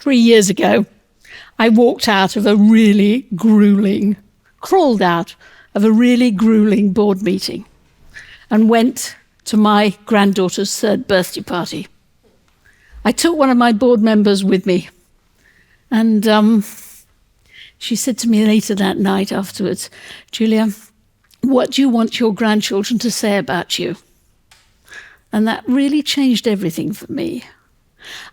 3 years ago, I crawled out of a really grueling board meeting and went to my granddaughter's 3rd birthday party. I took one of my board members with me, and she said to me later that night afterwards, "Julia, what do you want your grandchildren to say about you?" And that really changed everything for me.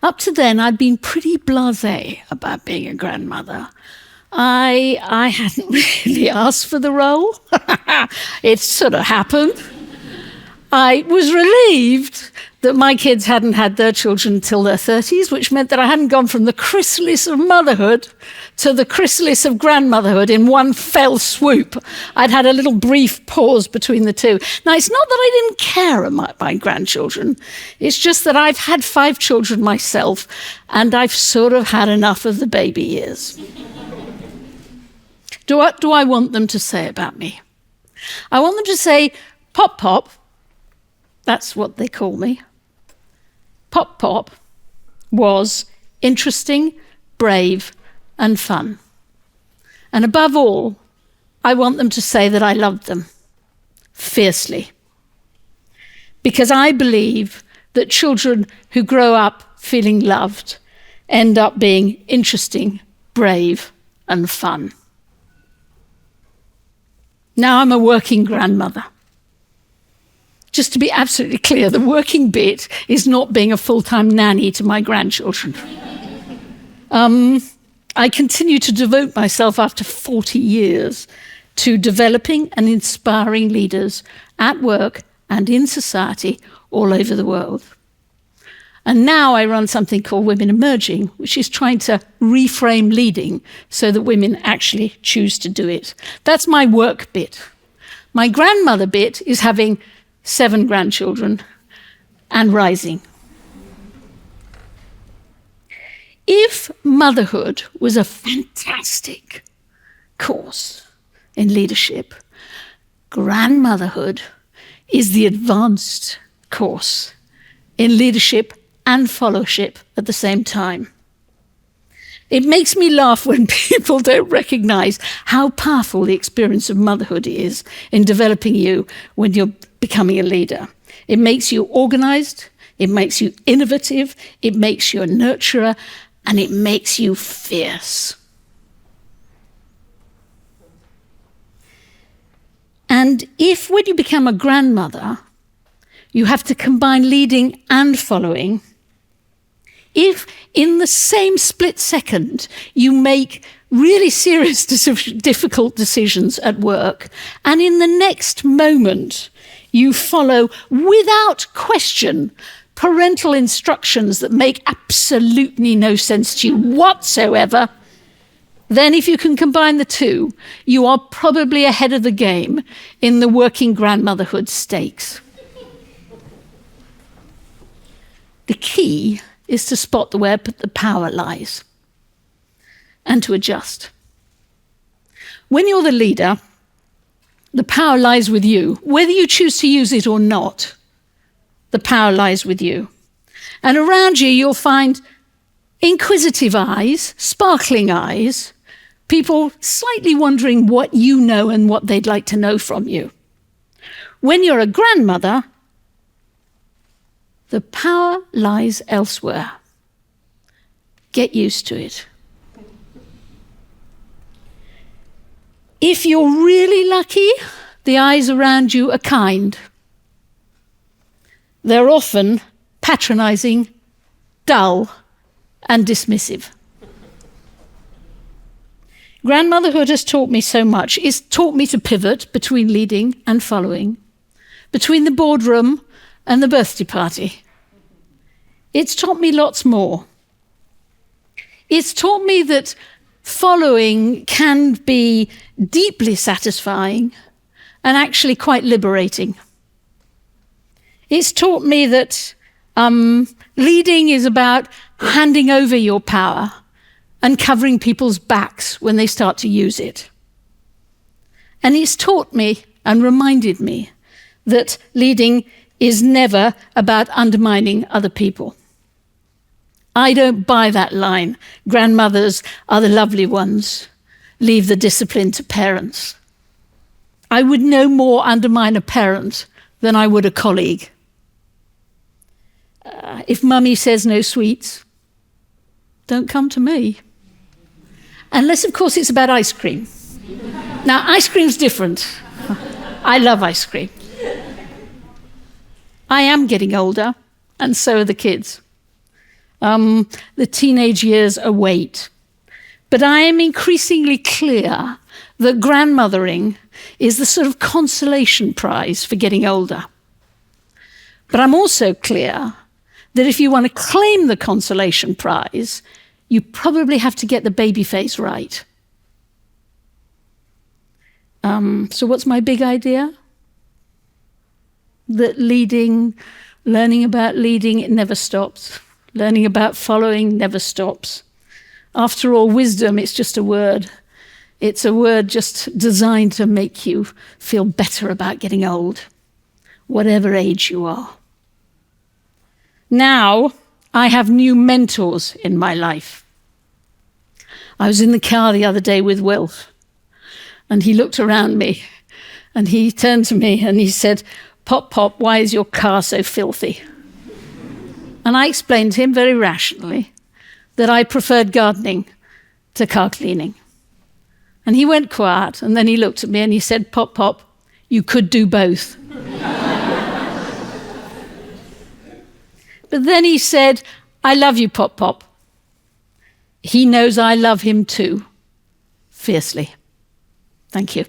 Up to then, I'd been pretty blasé about being a grandmother. I hadn't really asked for the role. It sort of happened. I was relieved that my kids hadn't had their children until their 30s, which meant that I hadn't gone from the chrysalis of motherhood to the chrysalis of grandmotherhood in one fell swoop. I'd had a little brief pause between the two. Now, it's not that I didn't care about my grandchildren. It's just that I've had 5 children myself, and I've sort of had enough of the baby years. What do I want them to say about me? I want them to say, "Pop Pop," that's what they call me. Pop Pop was interesting, brave, and fun. And above all, I want them to say that I loved them fiercely. Because I believe that children who grow up feeling loved end up being interesting, brave, and fun. Now I'm a working grandmother. Just to be absolutely clear, the working bit is not being a full-time nanny to my grandchildren. I continue to devote myself after 40 years to developing and inspiring leaders at work and in society all over the world. And now I run something called Women Emerging, which is trying to reframe leading so that women actually choose to do it. That's my work bit. My grandmother bit is having 7 grandchildren and rising. If motherhood was a fantastic course in leadership, grandmotherhood is the advanced course in leadership and fellowship at the same time. It makes me laugh when people don't recognize how powerful the experience of motherhood is in developing you when you're becoming a leader. It makes you organized, it makes you innovative, it makes you a nurturer, and it makes you fierce. And if when you become a grandmother, you have to combine leading and following, if in the same split second you make really serious, difficult decisions at work, and in the next moment you follow without question parental instructions that make absolutely no sense to you whatsoever, then if you can combine the two, you are probably ahead of the game in the working grandmotherhood stakes. The key is to spot where the power lies and to adjust. When you're the leader, the power lies with you. Whether you choose to use it or not, the power lies with you. And around you, you'll find inquisitive eyes, sparkling eyes, people slightly wondering what you know and what they'd like to know from you. When you're a grandmother, the power lies elsewhere. Get used to it. If you're really lucky, the eyes around you are kind. They're often patronizing, dull, and dismissive. Grandmotherhood has taught me so much. It's taught me to pivot between leading and following, between the boardroom and the birthday party. It's taught me lots more. It's taught me that following can be deeply satisfying and actually quite liberating. It's taught me that leading is about handing over your power and covering people's backs when they start to use it. And it's taught me and reminded me that leading is never about undermining other people. I don't buy that line. Grandmothers are the lovely ones. Leave the discipline to parents. I would no more undermine a parent than I would a colleague. If mummy says no sweets, don't come to me. Unless, of course, it's about ice cream. Now, ice cream's different. I love ice cream. I am getting older, and so are the kids. The teenage years await. But I am increasingly clear that grandmothering is the sort of consolation prize for getting older. But I'm also clear that if you want to claim the consolation prize, you probably have to get the baby face right. So what's my big idea? That learning about leading, it never stops. Learning about following never stops. After all, wisdom, it's just a word. It's a word just designed to make you feel better about getting old, whatever age you are. Now, I have new mentors in my life. I was in the car the other day with Will, and he looked around me, and he turned to me and he said, "Pop, Pop, why is your car so filthy?" And I explained to him very rationally that I preferred gardening to car cleaning. And he went quiet, and then he looked at me and he said, "Pop, Pop, you could do both." But then he said, "I love you, Pop, Pop." He knows I love him too, fiercely. Thank you.